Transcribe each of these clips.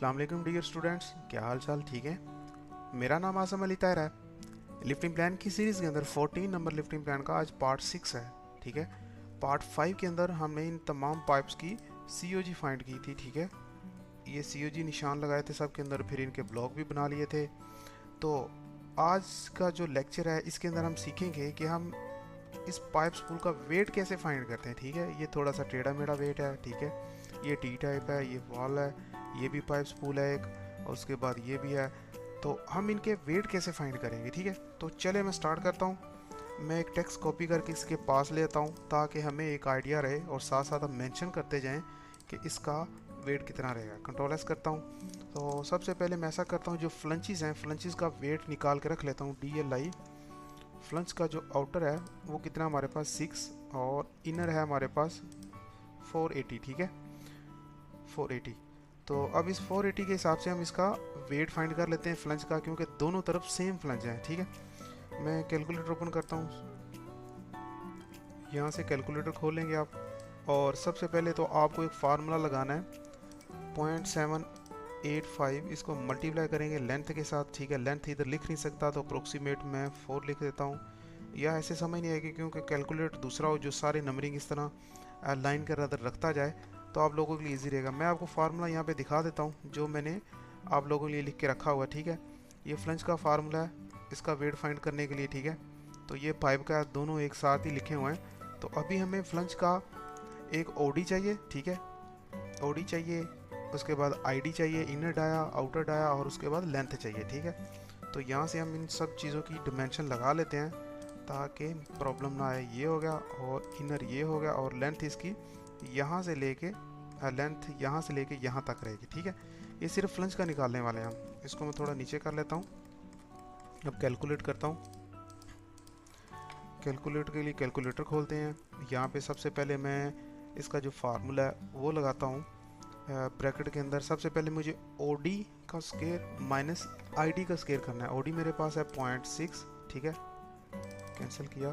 अस्सलाम वालेकुम dear students, क्या हाल चाल? ठीक है। मेरा नाम आसम अली ताहिर है। लिफ्टिंग प्लान की सीरीज़ के अंदर 14 नंबर लिफ्टिंग प्लान का आज पार्ट 6 है। ठीक है। पार्ट 5 के अंदर हमने इन तमाम पाइप्स की COG फाइंड की थी। ठीक है। ये COG निशान लगाए थे सब के अंदर, फिर इनके ब्लॉक भी बना लिए थे। तो आज का जो लेक्चर है इसके अंदर हम सीखेंगे कि हम इस पाइप स्पूल का वेट कैसे फाइंड करते हैं। ठीक है। ये थोड़ा सा टेढ़ा मेढ़ा वेट है। ठीक है। ये टी टाइप है, ये वॉल है, ये भी पाइप स्पूल है एक, और उसके बाद ये भी है। तो हम इनके वेट कैसे फाइंड करेंगे। ठीक है। तो चले मैं स्टार्ट करता हूँ। मैं एक टेक्स्ट कॉपी करके इसके पास लेता हूँ ताकि हमें एक आइडिया रहे और साथ साथ हम मेंशन करते जाएं कि इसका वेट कितना रहेगा। कंट्रोल एस करता हूँ। तो सबसे पहले मैं ऐसा करता हूँ, जो फ्लंचीज़ हैं फ्लंचीज़ का वेट निकाल के रख लेता हूँ। DLI फ्लंच का जो आउटर है वो कितना हमारे पास 6 और इनर है हमारे पास 480। ठीक है। 480। तो अब इस 480 के हिसाब से हम इसका वेट फाइंड कर लेते हैं फ्लंज का, क्योंकि दोनों तरफ सेम फ्लंज है। ठीक है। मैं कैलकुलेटर ओपन करता हूँ। यहाँ से कैलकुलेटर खोलेंगे आप, और सबसे पहले तो आपको एक फार्मूला लगाना है 0.785। इसको मल्टीप्लाई करेंगे लेंथ के साथ। ठीक है। लेंथ इधर लिख नहीं सकता तो अप्रोक्सीमेट मैं 4 लिख देता हूँ, या ऐसे समझ नहीं आएगी क्योंकि कैलकुलेटर दूसरा हो जो सारे नंबरिंग इस तरह लाइन के अंदर रखता जाए, तो आप लोगों के लिए इजी रहेगा। मैं आपको फार्मूला यहाँ पे दिखा देता हूँ जो मैंने आप लोगों के लिए लिख के रखा हुआ है। ठीक है। ये फ्लंज का फार्मूला है इसका वेट फाइंड करने के लिए। ठीक है। तो ये पाइप का दोनों एक साथ ही लिखे हुए हैं। तो अभी हमें फ्लंज का एक OD चाहिए। ठीक है। OD चाहिए, उसके बाद ID चाहिए, इनर डाया, आउटर डाया, और उसके बाद लेंथ चाहिए। ठीक है। तो यहाँ से हम इन सब चीज़ों की डिमेंशन लगा लेते हैं ताकि प्रॉब्लम ना आए। ये हो गया, और इनर ये हो गया, और लेंथ इसकी यहाँ से लेके यहाँ तक रहेगी। ठीक है। ये सिर्फ फ्लंज का निकालने वाले हैं हम। इसको मैं थोड़ा नीचे कर लेता हूँ। अब कैलकुलेट करता हूँ। कैलकुलेट के लिए कैलकुलेटर खोलते हैं। यहाँ पे सबसे पहले मैं इसका जो फार्मूला है वो लगाता हूँ। ब्रैकेट के अंदर सबसे पहले मुझे OD का स्केयर माइनस ID का स्केयर करना है। OD मेरे पास है 0.6। ठीक है। कैंसिल किया,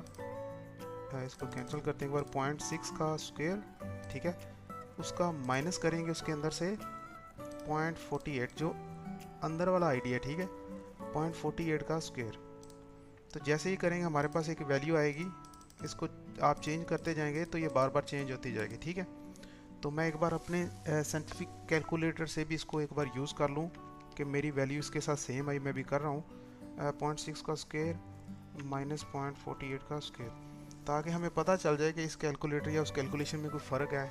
इसको कैंसिल करते हैं एक बार। 0.6 का स्क्वायर। ठीक है। उसका माइनस करेंगे उसके अंदर से 0.48 जो अंदर वाला ID है। ठीक है। 0.48 का स्क्वायर। तो जैसे ही करेंगे हमारे पास एक वैल्यू आएगी, इसको आप चेंज करते जाएंगे तो ये बार बार चेंज होती जाएगी। ठीक है। तो मैं एक बार अपने साइंटिफिक कैलकुलेटर से भी इसको एक बार यूज़ कर लूँ कि मेरी वैल्यू इसके साथ सेम आई। मैं भी कर रहा हूँ 0.6 का स्क्वायर माइनस 0.48 का स्क्वायर, ताकि हमें पता चल जाए कि इस कैलकुलेटर या उस कैलकुलेशन में कोई फ़र्क है।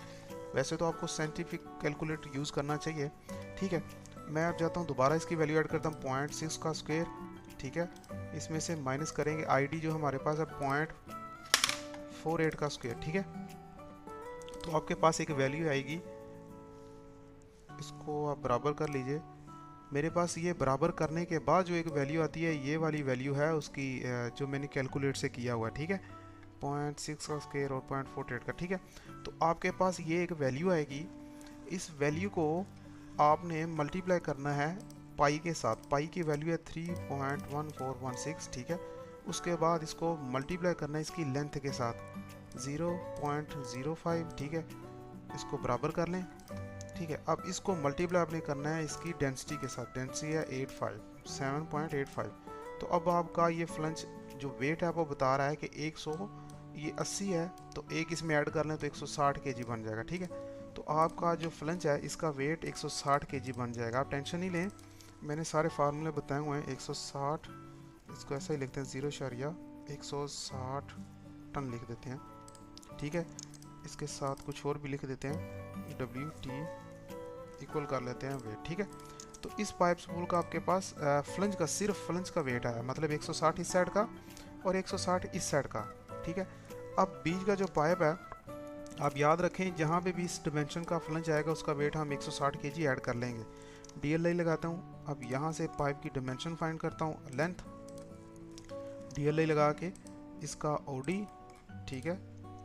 वैसे तो आपको साइंटिफिक कैलकुलेटर यूज़ करना चाहिए। ठीक है। मैं अब जाता हूँ दोबारा इसकी वैल्यू ऐड करता हूँ 0.6 का स्क्वायर। ठीक है। इसमें से माइनस करेंगे ID जो हमारे पास है 0.48 का स्क्वायर। ठीक है। तो आपके पास एक वैल्यू आएगी, इसको आप बराबर कर लीजिए। मेरे पास ये बराबर करने के बाद जो एक वैल्यू आती है, ये वाली वैल्यू है उसकी जो मैंने कैलकुलेट से किया हुआ है। ठीक है। 0.6 का स्क्वायर और 0.48 का। ठीक है। तो आपके पास ये एक वैल्यू आएगी। इस वैल्यू को आपने मल्टीप्लाई करना है पाई के साथ। पाई की वैल्यू है 3.1416। ठीक है। उसके बाद इसको मल्टीप्लाई करना है इसकी लेंथ के साथ 0.05। ठीक है। इसको बराबर कर लें। ठीक है। अब इसको मल्टीप्लाई आपने करना है इसकी डेंसिटी के साथ। डेंसिटी है 7.85। तो अब आपका ये फ्लंच जो वेट है वो बता रहा है कि 100, ये 80 है, तो एक इसमें ऐड कर लें तो 160 kg बन जाएगा। ठीक है। तो आपका जो फ्लंच है इसका वेट 160 kg बन जाएगा। आप टेंशन नहीं लें, मैंने सारे फार्मूले बताए हुए हैं। 160, इसको ऐसा ही लिखते हैं 0.160 टन लिख देते हैं। ठीक है। इसके साथ कुछ और भी लिख देते हैं, WT इक्वल कर लेते हैं वेट। ठीक है। तो इस पाइप स्पूल का आपके पास फ्लंज का, सिर्फ फ्लंज का वेट है, मतलब 160 इस साइड का और 160 इस साइड का। ठीक है। अब बीच का जो पाइप है, आप याद रखें जहाँ पे भी इस डिमेंशन का फ्लंज आएगा उसका वेट हम 160 kg ऐड कर लेंगे। DLI लगाता हूँ। अब यहाँ से पाइप की डिमेंशन फाइंड करता हूँ, लेंथ, DLI लगा के इसका OD। ठीक है।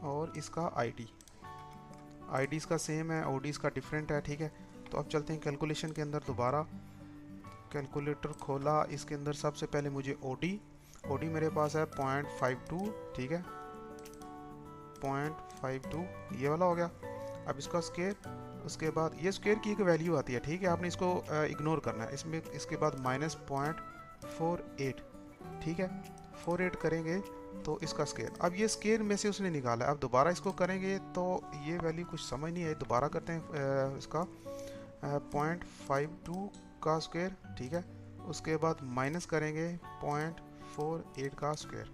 और इसका ID इसका सेम है, OD इसका डिफरेंट है। ठीक है। तो अब चलते हैं कैलकुलेशन के अंदर दोबारा। कैलकुलेटर खोला, इसके अंदर सबसे पहले मुझे OD मेरे पास है 0.52। ठीक है। 0.52 ये वाला हो गया। अब इसका स्केयर उसके बाद ये स्क्वायर की एक वैल्यू आती है, ठीक है, आपने इसको इग्नोर करना है। इसमें इसके बाद -0.48, ठीक है, 48 करेंगे तो इसका स्क्वायर। अब ये स्क्वायर में से उसने निकाला है, अब दोबारा इसको करेंगे तो ये वैल्यू कुछ समझ नहीं आई। दोबारा करते हैं इसका 0.52 का स्क्वायर, ठीक है, उसके बाद माइनस करेंगे 0.48 का स्क्वायर।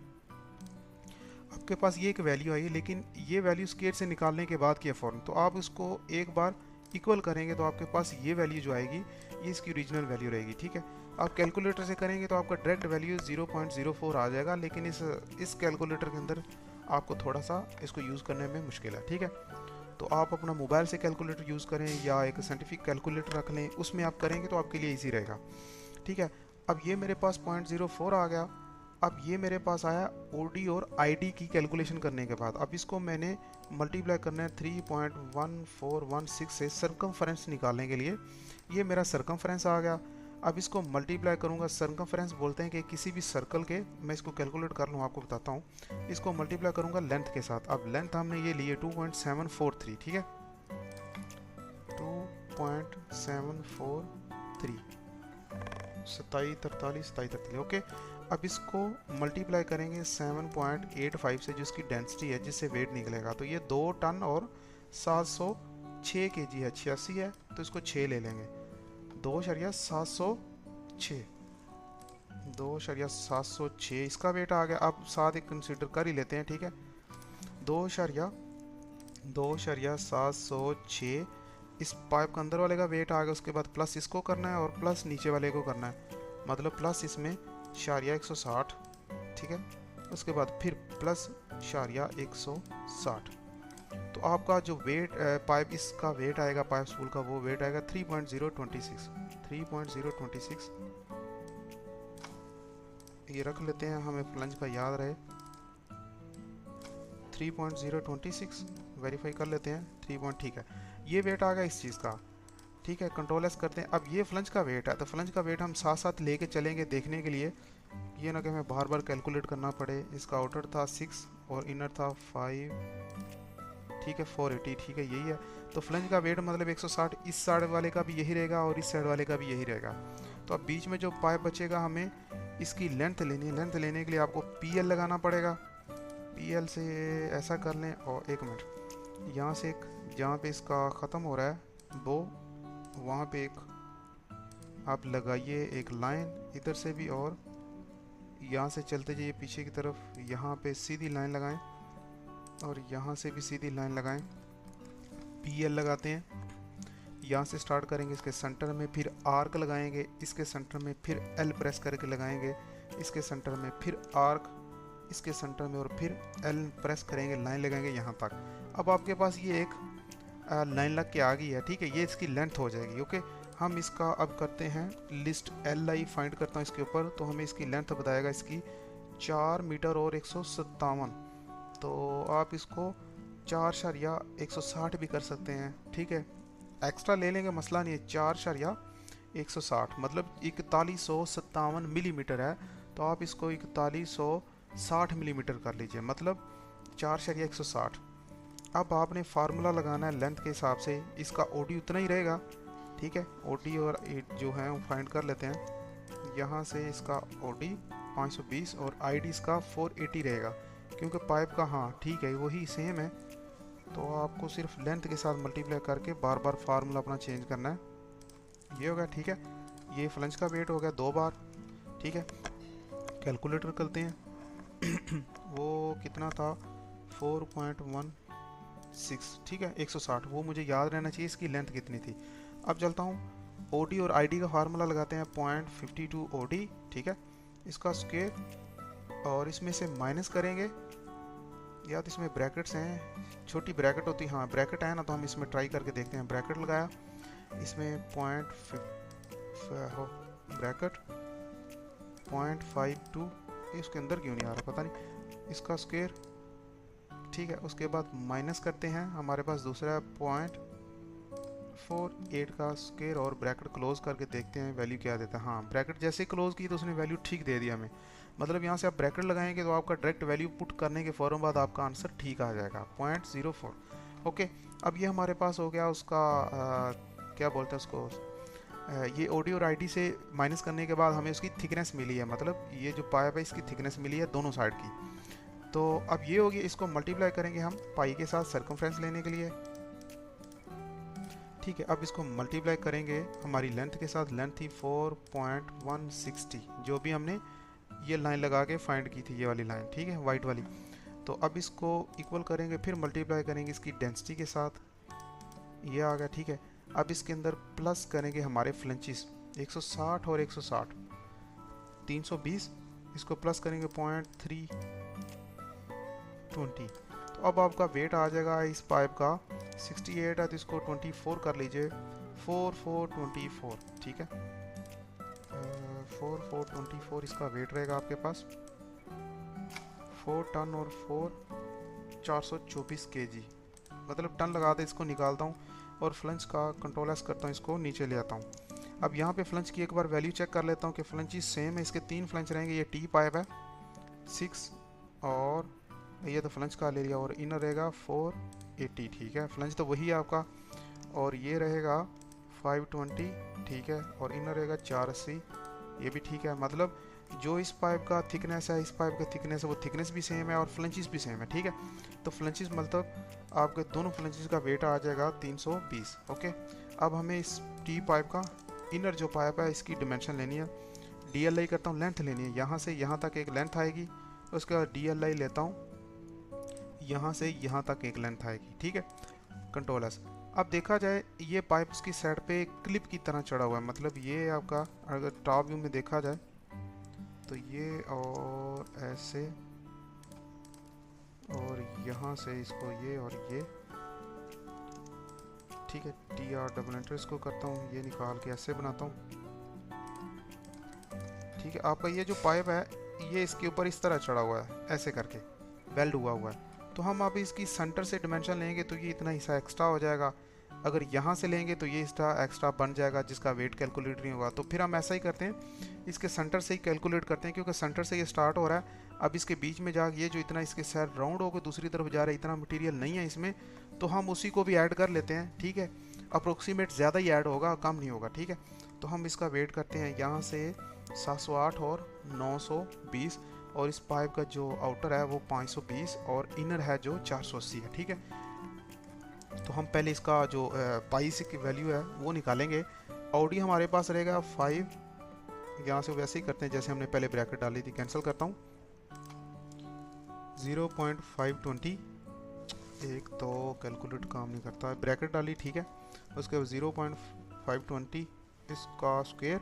आपके पास ये एक वैल्यू आई है, लेकिन ये वैल्यू स्क्वायर से निकालने के बाद की है फ़ौरन, तो आप इसको एक बार इक्वल करेंगे तो आपके पास ये वैल्यू जो आएगी ये इसकी ओरिजिनल वैल्यू रहेगी, ठीक है। आप कैलकुलेटर से करेंगे तो आपका डायरेक्ट वैल्यू 0.04 आ जाएगा, लेकिन इस कैलकुलेटर के अंदर आपको थोड़ा सा इसको यूज़ करने में मुश्किल है, ठीक है। तो आप अपना मोबाइल से कैलकुलेटर यूज़ करें या एक साइंटिफिक कैलकुलेटर रख लें, उसमें आप करेंगे तो आपके लिए ईजी रहेगा, ठीक है। अब ये मेरे पास 0.04 आ गया। अब ये मेरे पास आया ओडी और आईडी की कैलकुलेशन करने के बाद। अब इसको मैंने मल्टीप्लाई करना है 3.1416 से सरकमफ्रेंस निकालने के लिए। ये मेरा सरकमफ्रेंस आ गया। अब इसको मल्टीप्लाई करूँगा, सरकमफ्रेंस बोलते हैं कि किसी भी सर्कल के, मैं इसको कैलकुलेट कर लूँ आपको बताता हूँ, इसको मल्टीप्लाई करूँगा लेंथ के साथ। अब लेंथ हमने ये लिए 2.743, ठीक है, 2.743, 2743, ओके। अब इसको मल्टीप्लाई करेंगे 7.85 से, जिसकी डेंसिटी है, जिससे वेट निकलेगा, तो ये 2 टन और 706 kg है, 86 है तो इसको 6 ले लेंगे, 2.706, 2.706 इसका वेट आ गया। अब साथ ही कंसीडर कर ही लेते हैं, ठीक है, 2.706 इस पाइप के अंदर वाले का वेट आ गया। उसके बाद प्लस इसको करना है और प्लस नीचे वाले को करना है, मतलब प्लस इसमें 160, ठीक है, उसके बाद फिर प्लस 160। तो आपका जो वेट पाइप इसका वेट आएगा, पाइप स्पूल का वो वेट आएगा 3.026। ये रख लेते हैं, हमें फ्लंज का याद रहे, 3.026 वेरीफाई कर लेते हैं, 3 ठीक है, ये वेट आ गया इस चीज़ का, ठीक है। कंट्रोल एस करते हैं। अब ये फ्लंज का वेट है, तो फ्लंज का वेट हम साथ साथ लेके चलेंगे देखने के लिए, ये ना कि हमें बार बार कैलकुलेट करना पड़े। इसका आउटर था 6 और इनर था 5, ठीक है, 480, ठीक है, यही है। तो फ्लंज का वेट मतलब 160, इस साइड वाले का भी यही रहेगा और इस साइड वाले का भी यही रहेगा। तो अब बीच में जो पाइप बचेगा हमें इसकी लेंथ लेनी है। लेंथ लेने के लिए आपको PL लगाना पड़ेगा। PL से ऐसा कर लें, और एक मिनट, यहाँ से एक, जहाँ पे इसका ख़त्म हो रहा है वो, वहाँ पे एक आप लगाइए एक लाइन इधर से भी, और यहाँ से चलते जाइए पीछे की तरफ, यहाँ पे सीधी लाइन लगाएं और यहाँ से भी सीधी लाइन लगाएं। PL लगाते हैं, यहाँ से स्टार्ट करेंगे इसके सेंटर में, फिर आर्क लगाएंगे इसके सेंटर में, फिर L प्रेस करके लगाएंगे इसके सेंटर में, फिर आर्क इसके सेंटर में, और फिर L प्रेस करेंगे, लाइन लगाएंगे यहाँ तक। अब आपके पास ये एक लाइन लग के आ गई है, ठीक है, ये इसकी लेंथ हो जाएगी, ओके। हम इसका अब करते हैं लिस्ट, LI फाइंड करता हूँ इसके ऊपर, तो हमें इसकी लेंथ बताएगा इसकी 4 मीटर और 157। तो आप इसको 4.160 भी कर सकते हैं, ठीक है, एक्स्ट्रा ले लेंगे, मसला नहीं है। 4.160 मतलब 4157 मिलीमीटर है, तो आप इसको 4160 मिलीमीटर कर लीजिए, मतलब 4.160। अब आपने फार्मूला लगाना है लेंथ के हिसाब से, इसका OD उतना ही रहेगा, ठीक है। OD और जो है वो फाइंड कर लेते हैं। यहाँ से इसका OD 520 और ID इसका 480 रहेगा, क्योंकि पाइप का, हाँ ठीक है, वही सेम है। तो आपको सिर्फ लेंथ के साथ मल्टीप्लाई करके बार बार फार्मूला अपना चेंज करना है। ये हो गया, ठीक है। ये फ्लंज का वेट हो गया 2 बार, ठीक है। कैलकुलेटर करते हैं वो कितना था, 4.16, ठीक है, 160, वो मुझे याद रहना चाहिए इसकी लेंथ कितनी थी। अब चलता हूँ, OD और ID का फार्मूला लगाते हैं 0.52 OD, ठीक है, इसका स्क्वायर, और इसमें से माइनस करेंगे, या तो इसमें ब्रैकेट्स हैं, छोटी ब्रैकेट होती, हाँ ब्रैकेट है ना, तो हम इसमें ट्राई करके देखते हैं। ब्रैकेट लगाया, इसमें ब्रैकेट 0.52, इसके अंदर क्यों नहीं आ रहा पता नहीं, इसका स्क्वायर, ठीक है। उसके बाद माइनस करते हैं, हमारे पास दूसरा 0.48 का स्क्वायर, और ब्रैकेट क्लोज करके देखते हैं वैल्यू क्या देता है। हाँ, ब्रैकेट जैसे क्लोज की तो उसने वैल्यू ठीक दे दिया हमें, मतलब यहाँ से आप ब्रैकेट लगाएंगे तो आपका डायरेक्ट वैल्यू पुट करने के फ़ौरन बाद आपका आंसर ठीक आ जाएगा, 0.04, ओके, अब ये हमारे पास हो गया उसका क्या बोलते हैं उसको, ये ओडी और आईडी से माइनस करने के बाद हमें उसकी थिकनेस मिली है, मतलब ये जो पाइप है इसकी थिकनेस मिली है दोनों साइड की। तो अब ये होगी, इसको मल्टीप्लाई करेंगे हम पाई के साथ सर्कमफ्रेंस लेने के लिए। ठीक है, अब इसको मल्टीप्लाई करेंगे हमारी लेंथ के साथ। लेंथ थी 4.160, जो भी हमने ये लाइन लगा के फाइंड की थी, ये वाली लाइन, ठीक है, वाइट वाली। तो अब इसको इक्वल करेंगे, फिर मल्टीप्लाई करेंगे इसकी डेंसिटी के साथ, ये आ गया। ठीक है, अब इसके अंदर प्लस करेंगे हमारे फ्लेंचेस 160 और 160, 320, इसको प्लस करेंगे 0.320। तो अब आपका वेट आ जाएगा इस पाइप का 68 है, तो इसको 24 कर लीजिए, 4424। ठीक है, 4424 इसका वेट रहेगा आपके पास। 4 टन और 4 424 केजी, मतलब टन लगा दे, इसको निकालता हूँ और फ्लंच का कंट्रोल एस करता हूँ, इसको नीचे ले आता हूँ। अब यहाँ पे फ्लंच की एक बार वैल्यू चेक कर लेता हूँ कि फ्लंच सेम है, इसके 3 फ्लंच रहेंगे। ये टी पाइप है 6, और ये तो फ्लंच का ले लिया, और इनर रहेगा 480। ठीक है, फ्लंच तो वही है आपका, और ये रहेगा 520। ठीक है, और इनर रहेगा 480, ये भी ठीक है। मतलब जो इस पाइप का थिकनेस है, इस पाइप का थिकनेस है, वो थिकनेस भी सेम है और फ्लंचेस भी सेम है। ठीक है, तो फ्लंचेस मतलब आपके दोनों फ्लंचेस का वेट आ जाएगा 320। ओके, अब हमें इस टी पाइप का इनर जो पाइप है इसकी डिमेंशन लेनी है। DLI करता हूँ, लेंथ लेनी है, यहाँ से यहाँ तक एक लेंथ आएगी, उसके बाद DLI लेता हूँ, यहाँ से यहाँ तक एक लेंथ आएगी। ठीक है, कंट्रोल एस। अब देखा जाए ये पाइप की साइड पे क्लिप की तरह चढ़ा हुआ है, मतलब ये आपका अगर टॉप व्यू में देखा जाए तो ये, और ऐसे, और यहाँ से इसको ये और ये। ठीक है, TR डबल एंटर इसको करता हूँ, ये निकाल के ऐसे बनाता हूँ। ठीक है, आपका ये जो पाइप है ये इसके ऊपर इस तरह चढ़ा हुआ है, ऐसे करके वेल्ड हुआ हुआ है। तो हम अब इसकी सेंटर से डिमेंशन लेंगे तो ये इतना हिस्सा एक्स्ट्रा हो जाएगा। अगर यहाँ से लेंगे तो ये हिस्सा एक्स्ट्रा बन जाएगा, जिसका वेट कैलकुलेट नहीं होगा। तो फिर हम ऐसा ही करते हैं, इसके सेंटर से ही कैलकुलेट करते हैं, क्योंकि सेंटर से ये स्टार्ट हो रहा है। अब इसके बीच में जा ये जो इतना इसके सर राउंड होकर दूसरी तरफ जा रहा है, इतना मटेरियल नहीं है इसमें, तो हम उसी को भी ऐड कर लेते हैं। ठीक है, अप्रोक्सीमेट ज़्यादा ही ऐड होगा, कम नहीं होगा। ठीक है, तो हम इसका वेट करते हैं यहाँ से 708 और 920, और इस पाइप का जो आउटर है वो 520 और इनर है जो 480 है। ठीक है, तो हम पहले इसका जो पाई से की वैल्यू है वो निकालेंगे। ऑडी हमारे पास रहेगा 5, यहाँ से वैसे ही करते हैं जैसे हमने पहले ब्रैकेट डाली थी, कैंसिल करता हूँ। 0.520, एक तो कैलकुलेट काम नहीं करता है, ब्रैकेट डाली, ठीक है, उसके बाद 0.520 इसका स्क्वायर।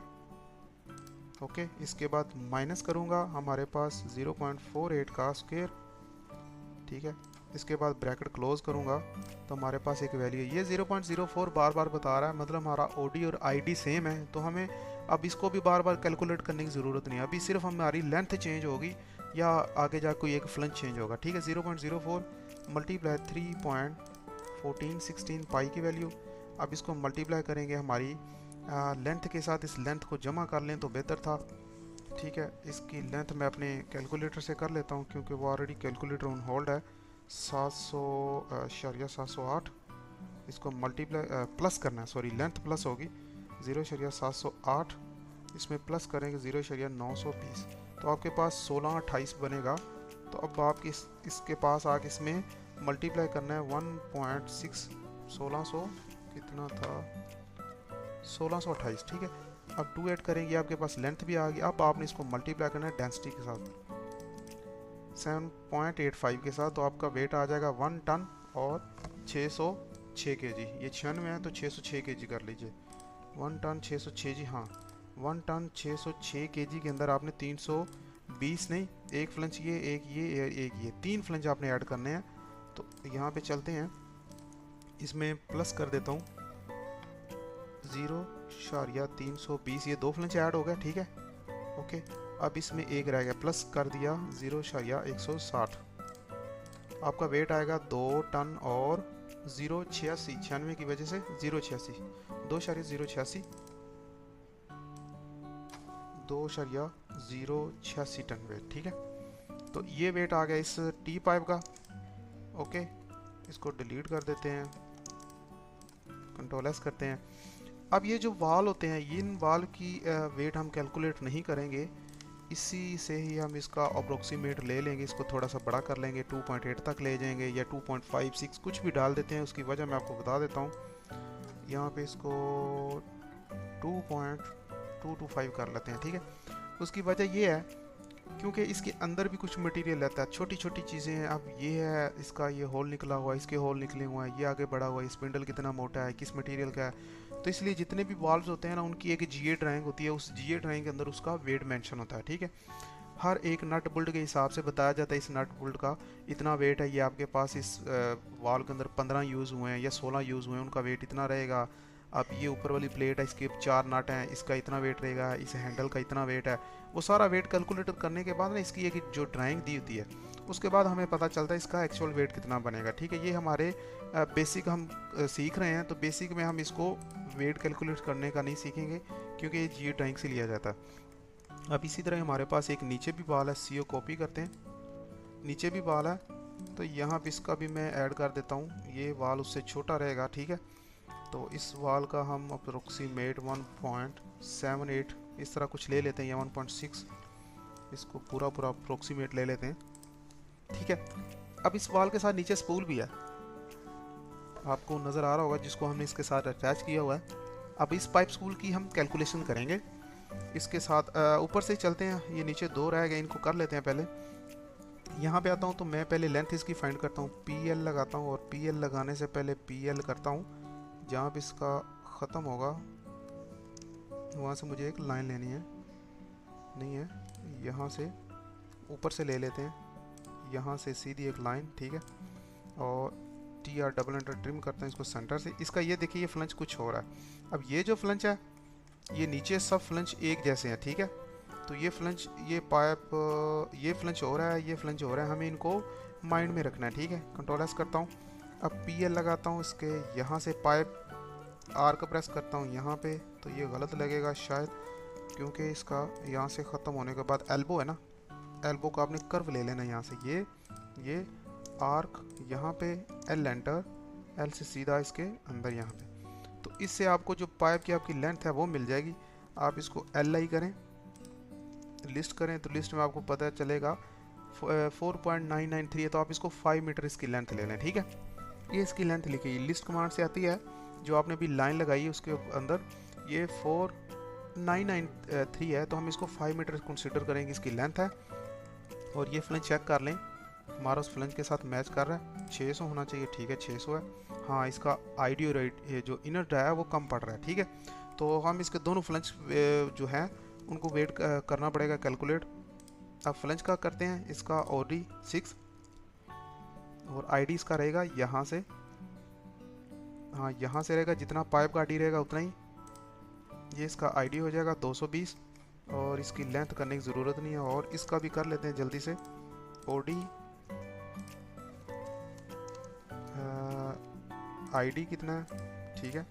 ओके, इसके बाद माइनस करूँगा, हमारे पास 0.48 का स्क्वायर। ठीक है, इसके बाद ब्रैकेट क्लोज करूँगा तो हमारे पास एक वैल्यू है, ये 0.04 बार बार बता रहा है, मतलब हमारा OD और ID सेम है। तो हमें अब इसको भी बार बार कैलकुलेट करने की ज़रूरत नहीं है, अभी सिर्फ हमारी लेंथ चेंज होगी या आगे जा कोई एक फ्लंच चेंज होगा। ठीक है, 0.04 मल्टीप्लाई 3.1416 पाई की वैल्यू। अब इसको मल्टीप्लाई करेंगे हमारी लेंथ के साथ, इस लेंथ को जमा कर लें तो बेहतर था। ठीक है, इसकी लेंथ मैं अपने कैलकुलेटर से कर लेता हूँ, क्योंकि वो ऑलरेडी कैलकुलेटर ऑन होल्ड है। 708, इसको मल्टीप्लाई प्लस करना है, सॉरी लेंथ प्लस होगी, 0.708, इसमें प्लस करेंगे 0.920, तो आपके पास 1628 बनेगा। तो अब आपकी इसके पास आके इसमें मल्टीप्लाई करना है 1.6, 1600 कितना था, 1628। ठीक है, अब 2 ऐड करेंगे, आपके पास लेंथ भी आ गई। अब आपने इसको मल्टीप्लाई करना है डेंसिटी के साथ 7.85 के साथ, तो आपका वेट आ जाएगा 1 टन और 606 केजी। ये 96 है तो 606 केजी कर लीजिए, 1 टन 606 जी, हाँ 1 टन 606 केजी के अंदर आपने 320 नहीं, एक फ्लंच ये, एक ये 3 फ्लंच आपने ऐड करने हैं। तो यहाँ पे चलते हैं, इसमें प्लस कर देता हूँ 0.320, ये 2 फ्लंच ऐड हो गया। ठीक है, ओके, अब इसमें एक रह गया, प्लस कर दिया 0.160, आपका वेट आएगा 2 टन और 0.86, 96 की वजह से 0.86, 2.086 टन वेट। ठीक है, तो ये वेट आ गया इस टी पाइप का। ओके, इसको डिलीट कर देते हैं, कंट्रोल एस करते हैं। अब ये जो वाल होते हैं, इन वाल की वेट हम कैलकुलेट नहीं करेंगे, इसी से ही हम इसका अप्रोक्सीमेट ले लेंगे, इसको थोड़ा सा बड़ा कर लेंगे, 2.8 तक ले जाएंगे या 2.56 कुछ भी डाल देते हैं। उसकी वजह मैं आपको बता देता हूँ, यहाँ पे इसको 2.225 कर लेते हैं, ठीक है। उसकी वजह ये है क्योंकि इसके अंदर भी कुछ मटेरियल रहता है, छोटी छोटी चीज़ें हैं। अब ये है, इसका ये होल निकला हुआ है, इसके होल निकले हुए हैं, ये आगे बढ़ा हुआ है, स्पिंडल कितना मोटा है, किस मटेरियल का है। तो इसलिए जितने भी वाल्व्स होते हैं ना, उनकी एक जीए ड्राइंग होती है, उस जीए ड्राइंग के अंदर उसका वेट मेंशन होता है, ठीक है। हर एक नट बोल्ट के हिसाब से बताया जाता है, इस नट बोल्ट का इतना वेट है, ये आपके पास इस वाल के अंदर 15 यूज़ हुए हैं या 16 यूज़ हुए हैं, उनका वेट इतना रहेगा। अब ये ऊपर वाली प्लेट है, इसके 4 नट हैं, इसका इतना वेट रहेगा, इस हैंडल का इतना वेट है। वो सारा वेट कैलकुलेट करने के बाद ना, इसकी एक जो ड्राइंग दी होती है, उसके बाद हमें पता चलता है इसका एक्चुअल वेट कितना बनेगा, ठीक है। ये हमारे बेसिक हम सीख रहे हैं, तो बेसिक में हम इसको वेट कैलकुलेट करने का नहीं सीखेंगे, क्योंकि ये जी ड्राइंग से लिया जाता है। अब इसी तरह हमारे पास एक नीचे भी बाल है, सीओ कॉपी करते हैं, नीचे भी बाल है, तो यहाँ पे इसका भी मैं ऐड कर देता हूँ, ये वाल उससे छोटा रहेगा, ठीक है। तो इस वाल का हम अप्रोक्सीमेट 1.78 इस तरह कुछ ले लेते हैं, या 1.6, इसको पूरा पूरा अप्रोक्सीमेट ले लेते हैं, ठीक है। अब इस वाल के साथ नीचे स्पूल भी है, आपको नज़र आ रहा होगा, जिसको हमने इसके साथ अटैच किया हुआ है। अब इस पाइप स्पूल की हम कैलकुलेशन करेंगे इसके साथ। ऊपर से चलते हैं, ये नीचे 2 रह गए, इनको कर लेते हैं पहले। यहाँ पे आता हूँ तो मैं पहले लेंथ इसकी फाइंड करता हूँ, PL लगाता हूँ, और PL लगाने से पहले PL करता हूँ, जहाँ पे इसका ख़त्म होगा वहाँ से मुझे एक लाइन लेनी है, नहीं है, यहाँ से ऊपर से ले लेते हैं, यहाँ से सीधी एक लाइन, ठीक है। और TR डबल एंटर ट्रिम करते हैं इसको सेंटर से। इसका ये देखिए, ये फ्लंच कुछ हो रहा है। अब ये जो फ्लंच है, ये नीचे सब फ्लंच एक जैसे हैं, ठीक है। तो ये फ्लंच, ये पाइप, ये फ्लंच हो रहा है, ये फ्लंच हो रहा है, हमें इनको माइंड में रखना है, ठीक है। कंट्रोल एस करता हूँ, अब PL लगाता हूँ, इसके यहाँ से पाइप आर्क प्रेस करता हूँ यहाँ पे, तो ये गलत लगेगा शायद, क्योंकि इसका यहाँ से ख़त्म होने के बाद एल्बो है ना, एल्बो का आपने कर्व ले लेना यहाँ से, ये आर्क यहाँ पे L एंटर, L से सीधा इसके अंदर यहाँ पे। तो इससे आपको जो पाइप की आपकी लेंथ है वो मिल जाएगी। आप इसको LI करें, लिस्ट करें, तो लिस्ट में आपको पता चलेगा 4.993 है, तो आप इसको 5 मीटर इसकी लेंथ ले लें, ठीक है। ये इसकी लेंथ लिखी, लिस्ट कमांड से आती है, जो आपने भी लाइन लगाई है उसके अंदर, ये 4993 है, तो हम इसको 5 मीटर कंसिडर करेंगे, इसकी लेंथ है। और ये फ्लंच चेक कर लें, हमारा उस फ्लंच के साथ मैच कर रहा है, 600 होना चाहिए, ठीक है 600 है। हाँ, इसका आईडी राइट, ये जो इनर डाया है वो कम पड़ रहा है, ठीक है। तो हम इसके दोनों फ्लंच जो हैं उनको वेट करना पड़ेगा कैलकुलेट। अब फ्लंच का करते हैं, इसका OD 6 और ID इसका रहेगा यहाँ से, हाँ यहाँ से रहेगा, जितना पाइप का ID रहेगा उतना ही ये इसका ID हो जाएगा 220, और इसकी लेंथ करने की ज़रूरत नहीं है। और इसका भी कर लेते हैं जल्दी से, OD ID कितना है, ठीक है,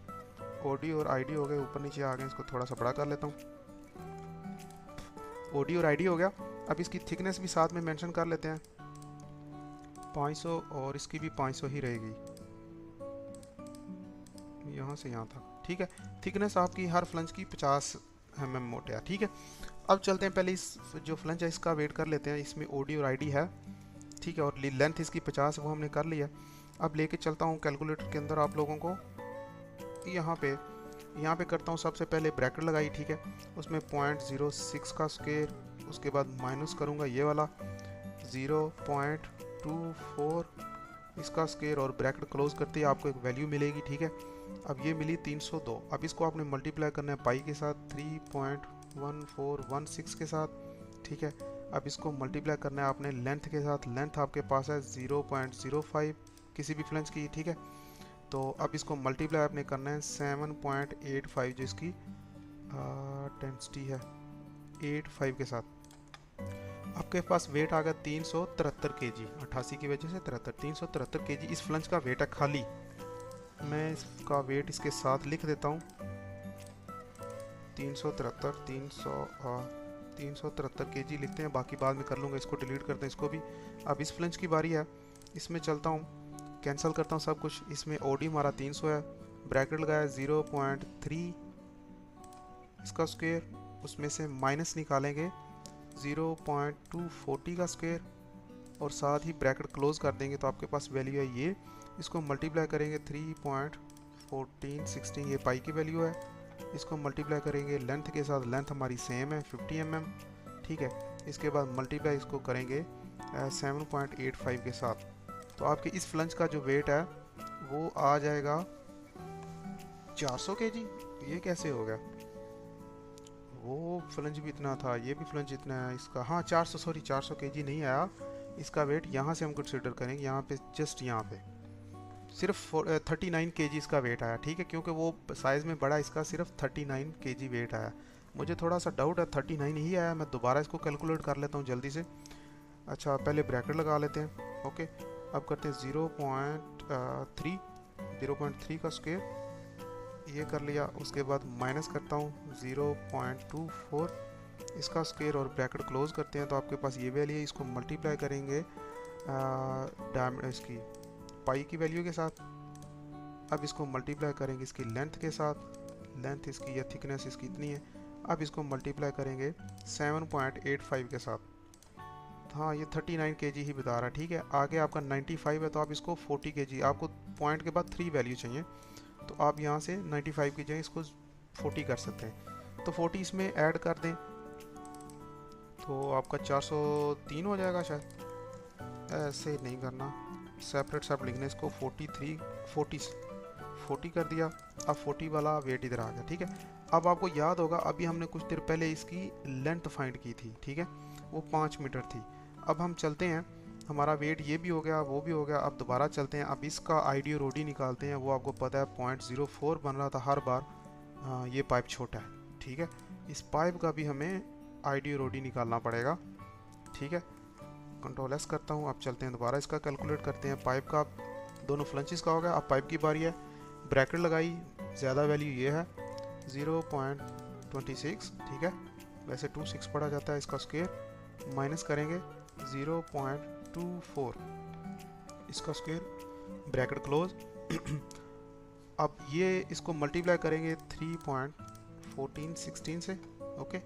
OD और ID हो गए, ऊपर नीचे आ गए, इसको थोड़ा सा बड़ा कर लेता हूँ। OD और ID हो गया। अब इसकी थिकनेस भी साथ में मेंशन कर लेते हैं, 500, और इसकी भी 500 ही रहेगी, यहाँ से यहाँ तक, ठीक है। थिकनेस आपकी हर फ्लंच की 50 mm मोटे है, ठीक है। अब चलते हैं, पहले इस जो फ्लंच है इसका वेट कर लेते हैं, इसमें OD और ID है, ठीक है, और लेंथ इसकी 50 वो हमने कर लिया। अब लेके चलता हूँ कैलकुलेटर के अंदर आप लोगों को, यहाँ पे करता हूँ, सबसे पहले ब्रैकेट लगाई, ठीक है, उसमें 0.06 का स्क्वायर, उसके बाद माइनस करूँगा ये वाला 0.24 इसका स्क्वायर, और ब्रैकेट क्लोज करते ही आपको एक वैल्यू मिलेगी, ठीक है। अब ये मिली 302। अब इसको आपने मल्टीप्लाई करना है पाई के साथ 3.1416 के साथ, ठीक है। अब इसको मल्टीप्लाई करना है आपने लेंथ के साथ, लेंथ आपके पास है 0.05 किसी भी फ्लंच की, ठीक है। तो अब इसको मल्टीप्लाई आपने करना है 7.85 जो इसकी डेंसिटी है 85 के साथ। आपके पास वेट आ गया 373 kg, 88 की वजह से 373 kg इस फ्लंच का वेट है खाली। मैं इसका वेट इसके साथ लिख देता हूँ, 373 kg लिखते हैं, बाकी बाद में कर लूँगा, इसको डिलीट करते हैं इसको भी। अब इस फ्लंच की बारी है, इसमें चलता हूँ, कैंसिल करता हूँ सब कुछ। इसमें ओडी हमारा 300 है, ब्रैकेट लगाया 0.3 इसका स्क्वायर, उसमें से माइनस निकालेंगे 0.240 का स्क्वायर और साथ ही ब्रैकेट क्लोज कर देंगे तो आपके पास वैल्यू है ये। इसको मल्टीप्लाई करेंगे 3.1416, ये पाई की वैल्यू है। इसको मल्टीप्लाई करेंगे लेंथ के साथ, लेंथ हमारी सेम है 50 mm, ठीक है। इसके बाद मल्टीप्लाई इसको करेंगे 7.85 के साथ, तो आपके इस फ्लंज का जो वेट है वो आ जाएगा 400 kg। ये कैसे हो गया? वो फ्लंज भी इतना था, ये भी फ्लंज इतना है इसका। हाँ 400 kg नहीं आया इसका वेट। यहाँ से हम कंसिडर करेंगे, यहाँ पे जस्ट यहाँ पे सिर्फ 39 kg इसका वेट आया, ठीक है, क्योंकि वो साइज़ में बड़ा, इसका सिर्फ 39 kg वेट आया। मुझे थोड़ा सा डाउट है 39 ही आया, मैं दोबारा इसको कैलकुलेट कर लेता हूँ जल्दी से। अच्छा पहले ब्रैकेट लगा लेते हैं, ओके। अब करते हैं 0.3 का स्क्वायर, ये कर लिया। उसके बाद माइनस करता हूँ 0.24 इसका स्क्वायर और ब्रैकेट क्लोज करते हैं तो आपके पास ये वैल्यू है। इसको मल्टीप्लाई करेंगे इसकी पाई की वैल्यू के साथ। अब इसको मल्टीप्लाई करेंगे इसकी लेंथ के साथ, लेंथ इसकी या थिकनेस इसकी इतनी है। अब इसको मल्टीप्लाई करेंगे 7.85 के साथ। हाँ ये 39 kg ही बता रहा है, ठीक है। आगे आपका 95 है तो आप इसको 40 kg, आपको पॉइंट के बाद 3 वैल्यू चाहिए तो आप यहाँ से 95 की जगह इसको 40 कर सकते हैं। तो 40 इसमें ऐड कर दें तो आपका 403 हो जाएगा शायद। ऐसे नहीं करना, सेपरेट सब लिखने, इसको 40 कर दिया। अब 40 वाला वेट इधर आ गया, ठीक है। अब आपको याद होगा अभी हमने कुछ देर पहले इसकी लेंथ फाइंड की थी, ठीक है, वो 5 मीटर थी। अब हम चलते हैं, हमारा वेट ये भी हो गया वो भी हो गया। अब दोबारा चलते हैं, अब इसका आईडी और ओडी निकालते हैं। वो आपको पता है 0.04 बन रहा था हर बार। ये पाइप छोटा है, ठीक है। इस पाइप का भी हमें आईडी और ओडी निकालना पड़ेगा, ठीक है। कंट्रोल एस करता हूँ। अब चलते हैं दोबारा इसका कैलकुलेट करते हैं। पाइप का दोनों फ्लंचेस का हो गया। अब पाइप की बारी है, ब्रैकेट लगाई, ज़्यादा वैल्यू ये है 0.26, ठीक है, वैसे 26 पड़ा जाता है इसका स्क्वायर। माइनस करेंगे 0.24 इसका स्क्वायर, ब्रैकेट क्लोज। अब ये इसको मल्टीप्लाई करेंगे 3.1416 से, ओके।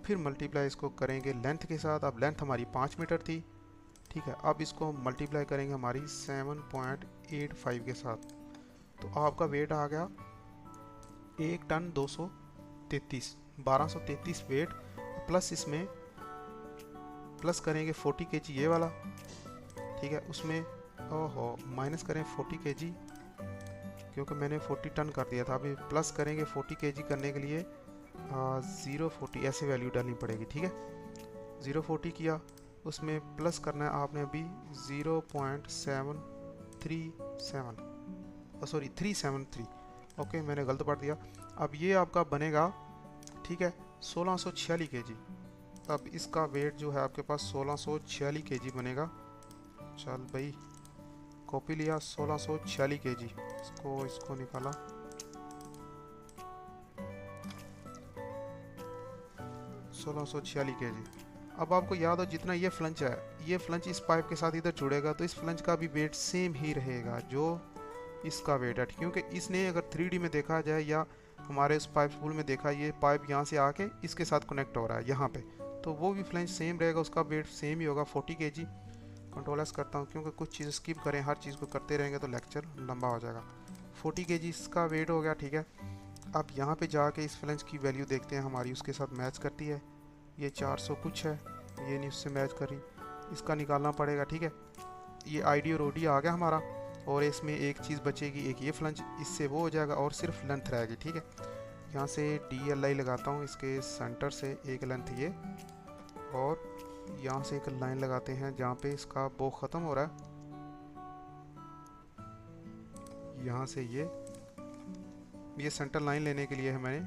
फिर मल्टीप्लाई इसको करेंगे लेंथ के साथ। अब लेंथ हमारी 5 मीटर थी, ठीक है। अब इसको मल्टीप्लाई करेंगे हमारी 7.85 के साथ तो आपका वेट आ गया 1 टन 233, 1233 वेट। प्लस इसमें प्लस करेंगे 40 kg ये वाला, ठीक है। उसमें ओहो माइनस करें 40 kg क्योंकि मैंने 40 टन कर दिया था। अभी प्लस करेंगे 40 kg करने के लिए 0.40 ऐसे वैल्यू डालनी पड़ेगी, ठीक है। 0.40 किया, उसमें प्लस करना है आपने अभी 373, ओके मैंने गलत पढ़ दिया। अब ये आपका बनेगा, ठीक है, 1646 kg। अब इसका वेट जो है आपके पास 1646 kg बनेगा। चल भाई कॉपी लिया, 1646 kg, इसको निकाला, 1646 kg। अब आपको याद हो जितना ये फ्लंच है, ये फ्लंच इस पाइप के साथ इधर जुड़ेगा तो इस फ्लंच का भी वेट सेम ही रहेगा जो इसका वेट है, क्योंकि इसने अगर 3D में देखा जाए या हमारे उस पाइप स्पूल में देखा, ये पाइप यहाँ से आके इसके साथ कनेक्ट हो रहा है यहाँ पे, तो वो भी फ्लंच सेम रहेगा, उसका वेट सेम ही होगा 40 kg। कंट्रोल एस करता हूँ क्योंकि कुछ चीज़ स्किप करें, हर चीज़ को करते रहेंगे तो लेक्चर लंबा हो जाएगा। 40 kg इसका वेट हो गया, ठीक है। अब यहाँ पे जाके इस फ्लंच की वैल्यू देखते हैं, हमारी उसके साथ मैच करती है। ये 400 कुछ है, ये नहीं उससे मैच कर रही, इसका निकालना पड़ेगा, ठीक है। ये आईडी और ओडी आ गया हमारा, और इसमें एक चीज़ बचेगी, एक ये फ्लंच, इससे वो हो जाएगा और सिर्फ लेंथ रहेगी, ठीक है। यहाँ से DLI लगाता हूँ इसके सेंटर से एक लेंथ ये, और यहाँ से एक लाइन लगाते हैं जहाँ पे इसका बो ख़त्म हो रहा है, यहाँ से ये सेंटर लाइन लेने के लिए हमें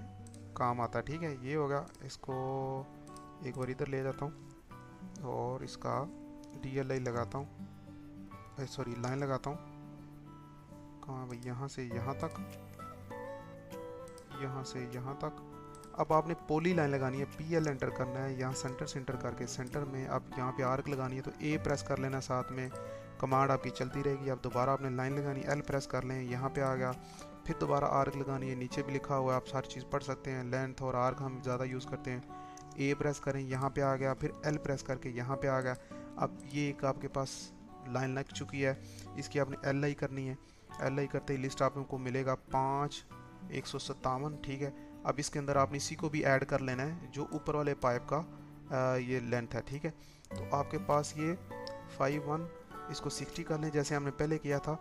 काम आता है, ठीक है। ये होगा, इसको एक बार इधर ले जाता हूँ और इसका DLI लगाता हूँ, सॉरी लाइन लगाता हूँ। कहाँ भाई, यहाँ से यहाँ तक, यहाँ से यहाँ तक। अब आपने पोली लाइन लगानी है, PL एंटर करना है, यहाँ सेंटर करके सेंटर में अब यहाँ पे आर्क लगानी है तो A प्रेस कर लेना, साथ में कमांड आपकी चलती रहेगी। अब दोबारा आपने लाइन लगानी, एल प्रेस कर लें, यहाँ पे आ गया, फिर दोबारा आर्क लगानी है, नीचे भी लिखा हुआ है, आप सारी चीज़ पढ़ सकते हैं। लेंथ और आर्क हम ज़्यादा यूज़ करते हैं। ए प्रेस करें, यहाँ पे आ गया, फिर एल प्रेस करके यहाँ पे आ गया। अब ये एक आपके पास लाइन लग चुकी है, इसकी आपने एल आई करनी है। एल आई करते ही लिस्ट आपको मिलेगा 5,157, ठीक है। अब इसके अंदर आपने इसी को भी ऐड कर लेना है जो ऊपर वाले पाइप का ये लेंथ है, ठीक है। तो आपके पास ये 51, इसको 60 कर लें जैसे हमने पहले किया था,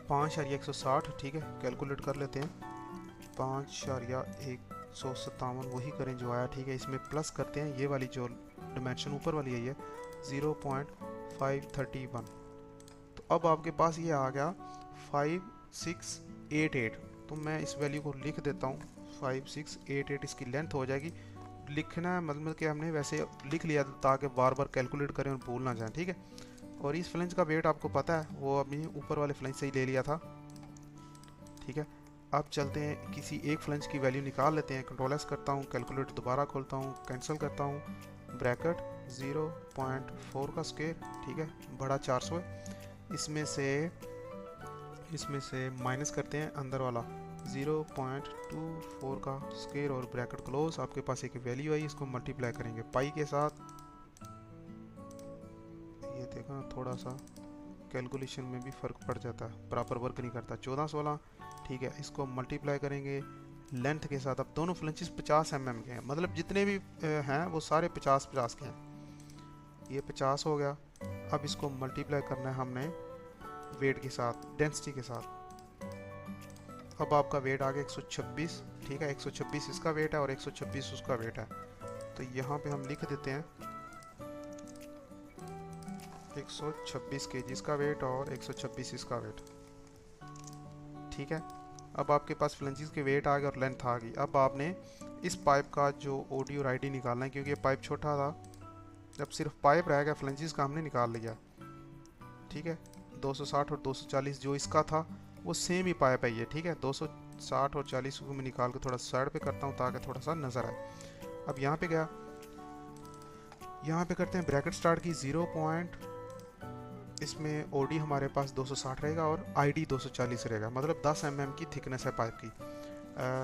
5,160, ठीक है। कैलकुलेट कर लेते हैं, 5,157 वही करें जो आया, ठीक है। इसमें प्लस करते हैं, ये वाली जो डिमेंशन ऊपर वाली है ये 0.531। तो अब आपके पास ये आ गया 5688। तो मैं इस वैल्यू को लिख देता हूँ, 5688 इसकी लेंथ हो जाएगी। लिखना है मतलब कि हमने वैसे लिख लिया ताकि बार बार कैलकुलेट करें और भूल ना जाए, ठीक है। और इस फ्लेंज का वेट आपको पता है, वो अभी ऊपर वाले फ्लेंज से ही ले लिया था, ठीक है। अब चलते हैं किसी एक फ्लेंज की वैल्यू निकाल लेते हैं। कंट्रोल एस करता हूँ, कैलकुलेटर दोबारा खोलता हूँ, कैंसिल करता हूँ, ब्रैकेट 0.4 का स्क्वायर, ठीक है, बड़ा 400 है। इसमें से माइनस करते हैं अंदर वाला 0.24 का स्क्वायर और ब्रैकेट क्लोज। आपके पास एक वैल्यू आई, इसको मल्टीप्लाई करेंगे पाई के साथ। ये देखो ना, थोड़ा सा कैलकुलेशन में भी फ़र्क पड़ जाता है, बराबर वर्क नहीं करता। 1416, ठीक है। इसको मल्टीप्लाई करेंगे लेंथ के साथ। अब दोनों फ्लेंचेस 50 mm के हैं, मतलब जितने भी हैं वो सारे 50-50 के हैं। ये 50 हो गया। अब इसको मल्टीप्लाई करना है हमने वेट के साथ, डेंसिटी के साथ। अब आपका वेट आ गया 126, ठीक है। 126 इसका वेट है और 126 उसका वेट है। तो यहाँ पे हम लिख देते हैं 126 kg इसका वेट और 126 इसका वेट, ठीक है। अब आपके पास फ्लेंजेस के वेट आ गए और लेंथ आ गई। अब आपने इस पाइप का जो ओडी और आईडी निकालना है, क्योंकि ये पाइप छोटा था। जब सिर्फ पाइप रह गया, फ्लेंजेस का हमने निकाल लिया, ठीक है। 260 और 240 जो इसका था वो सेम ही पाइप है ये, ठीक है। 260 और 40 को मैं निकाल के थोड़ा साइड पे करता हूँ ताकि थोड़ा सा नज़र आए। अब यहाँ पे गया, यहाँ पे करते हैं ब्रैकेट स्टार्ट की 0. इसमें ओडी हमारे पास 260 रहेगा और आईडी 240 रहेगा, मतलब 10 mm की थिकनेस है पाइप की।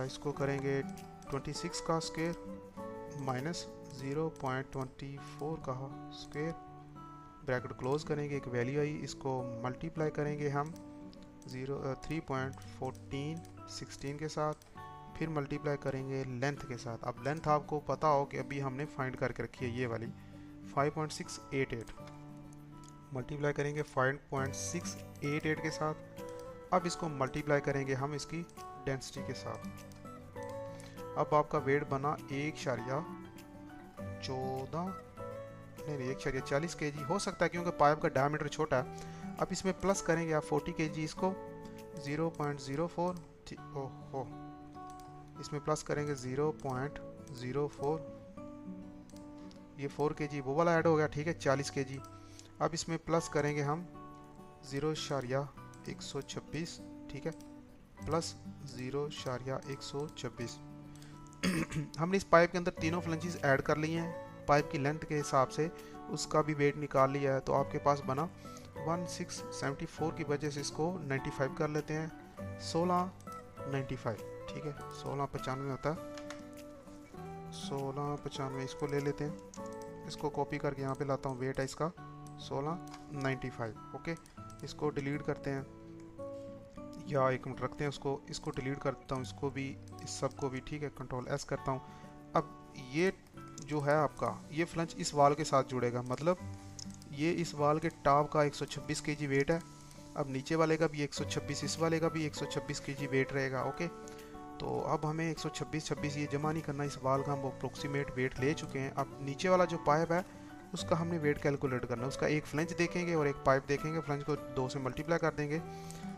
इसको करेंगे 26 का स्क्वायर माइनस 0.24 का स्क्वायर, ब्रैकेट क्लोज करेंगे, एक वैल्यू आई, इसको मल्टीप्लाई करेंगे हम 3.1416 के साथ, फिर मल्टीप्लाई करेंगे लेंथ के साथ। अब लेंथ आपको पता हो कि अभी हमने फाइंड करके रखी है ये वाली 5.688, मल्टीप्लाई करेंगे 5.688 के साथ। अब इसको मल्टीप्लाई करेंगे हम इसकी डेंसिटी के साथ। अब आपका वेट बना 1.40 kg हो सकता है क्योंकि पाइप का डायमीटर छोटा है। अब इसमें प्लस करेंगे आप 40 kg, इसको 0.04, ओहो, इसमें प्लस करेंगे 0.04, ये 4 kg वो वाला ऐड हो गया, ठीक है, 40 kg। अब इसमें प्लस करेंगे हम 0.126, ठीक है, प्लस 0.126। हमने इस पाइप के अंदर तीनों फ्लेंजेस ऐड कर लिए हैं, पाइप की लेंथ के हिसाब से उसका भी वेट निकाल लिया है। तो आपके पास बना 1674 की वजह से इसको 95 कर लेते हैं, 1695, ठीक है। 1695 होता है, 1695 इसको ले लेते हैं, इसको कॉपी करके यहाँ पे लाता हूँ, वेट है इसका 1695, ओके। इसको डिलीट करते हैं या एक मिनट रखते हैं उसको, इसको डिलीट करता हूँ, इसको भी, इस सब को भी, ठीक है। कंट्रोल एस करता हूँ। अब ये जो है आपका ये फ्लंच इस वाल के साथ जुड़ेगा, मतलब ये इस वाल के टॉप का 126 kg वेट है। अब नीचे वाले का भी 126, इस वाले का भी 126 kg वेट रहेगा, ओके। तो अब हमें 126 ये जमा नहीं करना, इस वाल का हम अप्रोक्सीमेट वेट ले चुके हैं। अब नीचे वाला जो पाइप है उसका हमने वेट कैलकुलेट करना है, उसका एक फ्लंच देखेंगे और एक पाइप देखेंगे, फ्लंच को 2 से मल्टीप्लाई कर देंगे।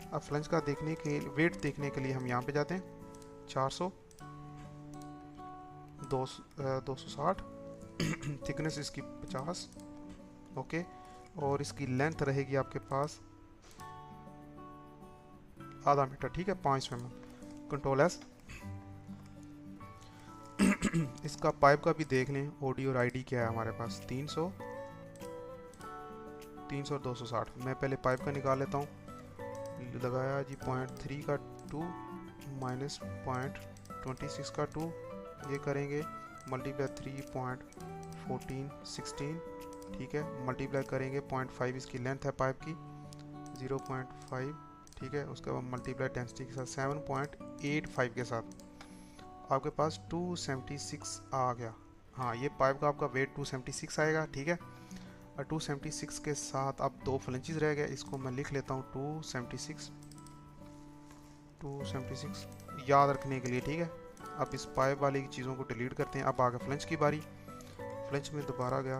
अब फ्लंच का देखने के वेट देखने के लिए हम यहाँ पे जाते हैं, 400, 260, थिकनेस इसकी 50, ओके, और इसकी लेंथ रहेगी आपके पास आधा मीटर, ठीक है, 5 mm। Control S. इसका पाइप का भी देख लें, ओडी और आईडी क्या है हमारे पास, 300, 300 और 260। मैं पहले पाइप का निकाल लेता हूँ। लगाया जी 0.3 का 2 माइनस 0.26 का 2, ये करेंगे मल्टीप्लाई 3.1416, ठीक है। मल्टीप्लाई करेंगे 0.5 इसकी लेंथ है पाइप की, 0.5, ठीक है। उसके बाद मल्टीप्लाई डेंसिटी के साथ 7.85 के साथ आपके पास 276 आ गया। हाँ, ये पाइप का आपका वेट 276 आएगा, ठीक है। और 276 के साथ अब 2 फ्लंचेस रह गए, इसको मैं लिख लेता हूँ 276 याद रखने के लिए, ठीक है। अब इस पाइप वाली की चीज़ों को डिलीट करते हैं। अब आ गया फ्लंच की बारी। फ्लंच में दोबारा गया,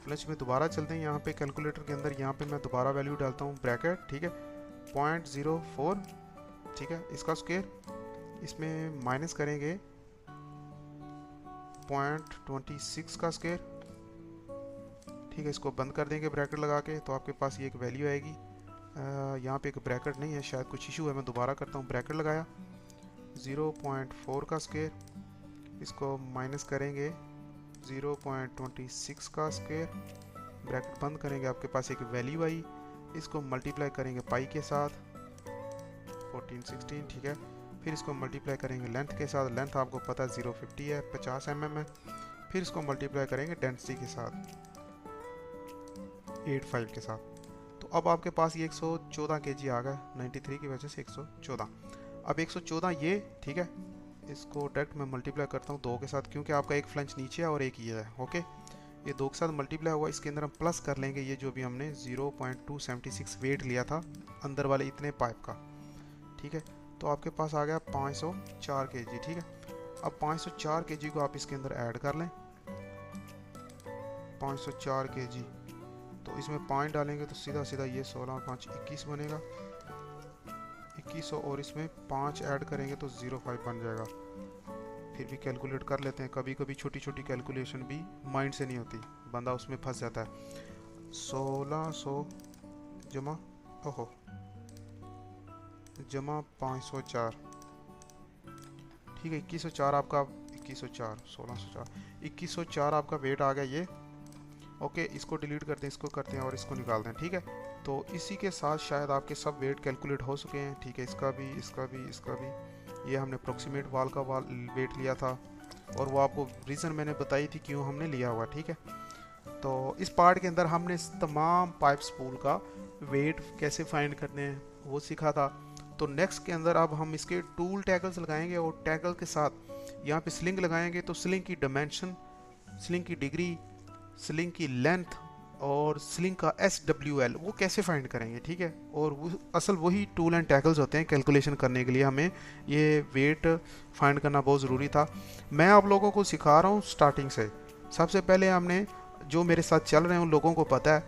फ्लंच में दोबारा चलते हैं यहाँ पे कैलकुलेटर के अंदर। यहाँ पे मैं दोबारा वैल्यू डालता हूँ ब्रैकेट, ठीक है, 0.04, ठीक है। इसका स्क्वायर, इसमें माइनस करेंगे 0.26 का स्क्वायर, ठीक है। इसको बंद कर देंगे ब्रैकेट लगा के, तो आपके पास ये एक वैल्यू आएगी। यहाँ पे एक ब्रैकेट नहीं है, शायद कुछ इशू है, मैं दोबारा करता हूँ। ब्रैकेट लगाया 0.4 का स्क्वायर, इसको माइनस करेंगे 0.26 का स्क्वायर, ब्रैकेट बंद करेंगे, आपके पास एक वैल्यू आई। इसको मल्टीप्लाई करेंगे पाई के साथ 1416, ठीक है। फिर इसको मल्टीप्लाई करेंगे लेंथ के साथ, लेंथ आपको पता है 050 है, 50 mm है। फिर इसको मल्टीप्लाई करेंगे डेंसिटी के साथ 85 के साथ। तो अब आपके पास ये 114 kg आ गया, 93 की वजह से 114। अब 114 ये, ठीक है। इसको डायरेक्ट मैं मल्टीप्लाई करता हूँ 2 के साथ, क्योंकि आपका एक फ्लंच नीचे है और एक ये है, ओके। ये 2 के साथ मल्टीप्लाई हुआ, इसके अंदर हम प्लस कर लेंगे ये जो भी हमने 0.276 वेट लिया था अंदर वाले इतने पाइप का, ठीक है। तो आपके पास आ गया 504 kg, ठीक है। अब 504 kg को आप इसके अंदर ऐड कर लें, 504 kg, तो इसमें 5 डालेंगे तो सीधा सीधा ये 16 और 5 21 बनेगा, 2100, और इसमें 5 ऐड करेंगे तो 05 बन जाएगा। फिर भी कैलकुलेट कर लेते हैं, कभी कभी छोटी छोटी कैलकुलेशन भी माइंड से नहीं होती, बंदा उसमें फंस जाता है। 1600 जमा ओहो जमा 504, ठीक है। 2104 आपका, 2104 1604 2104 आपका वेट आ गया ये, ओके। इसको डिलीट करते हैं, इसको करते हैं और इसको निकालते हैं, ठीक है। तो इसी के साथ शायद आपके सब वेट कैलकुलेट हो चुके हैं, ठीक है। इसका भी, इसका भी, इसका भी। ये हमने अप्रोक्सीमेट वाल का वेट लिया था, और वो आपको रीज़न मैंने बताई थी क्यों हमने लिया हुआ, ठीक है। तो इस पार्ट के अंदर हमने तमाम पाइप स्पूल का वेट कैसे फाइंड करने हैं वो सीखा था। तो नेक्स्ट के अंदर अब हम इसके टूल टैगल्स लगाएंगे, और टैगल के साथ यहाँ पे स्लिंग लगाएंगे। तो स्लिंग की डायमेंशन, स्लिंग की डिग्री, स्लिंग की लेंथ और स्लिंग का SWL वो कैसे फाइंड करेंगे, ठीक है। और वो असल वही टूल एंड टैगल्स होते हैं कैलकुलेशन करने के लिए, हमें ये वेट फाइंड करना बहुत ज़रूरी था। मैं आप लोगों को सिखा रहा हूँ स्टार्टिंग से। सबसे पहले हमने, जो मेरे साथ चल रहे हैं उन लोगों को पता है,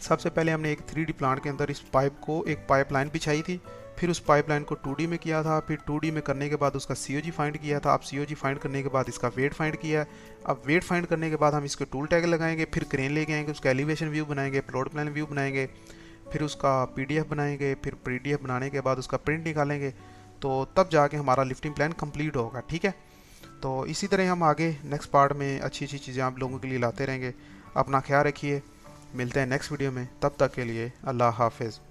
सबसे पहले हमने एक 3D प्लांट के अंदर इस पाइप को एक पाइपलाइन बिछाई थी, फिर उस पाइपलाइन को 2D में किया था, फिर 2D में करने के बाद उसका COG फाइंड किया था। अब COG फाइंड करने के बाद इसका वेट फाइंड किया है। अब वेट फाइंड करने के बाद हम इसके टूल टैग लगाएंगे, फिर क्रेन लेके आएंगे, उसका एलिवेशन व्यू बनाएंगे, प्लॉट प्लान व्यू बनाएंगे, फिर उसका PDF बनाएंगे, फिर PDF बनाने के बाद उसका प्रिंट निकालेंगे, तो तब जाके हमारा लिफ्टिंग प्लान कंप्लीट होगा, ठीक है। तो इसी तरह हम आगे नेक्स्ट पार्ट में अच्छी अच्छी चीज़ें आप लोगों के लिए लाते रहेंगे। अपना ख्याल रखिए, मिलते हैं नेक्स्ट वीडियो में, तब तक के लिए अल्लाह हाफिज़।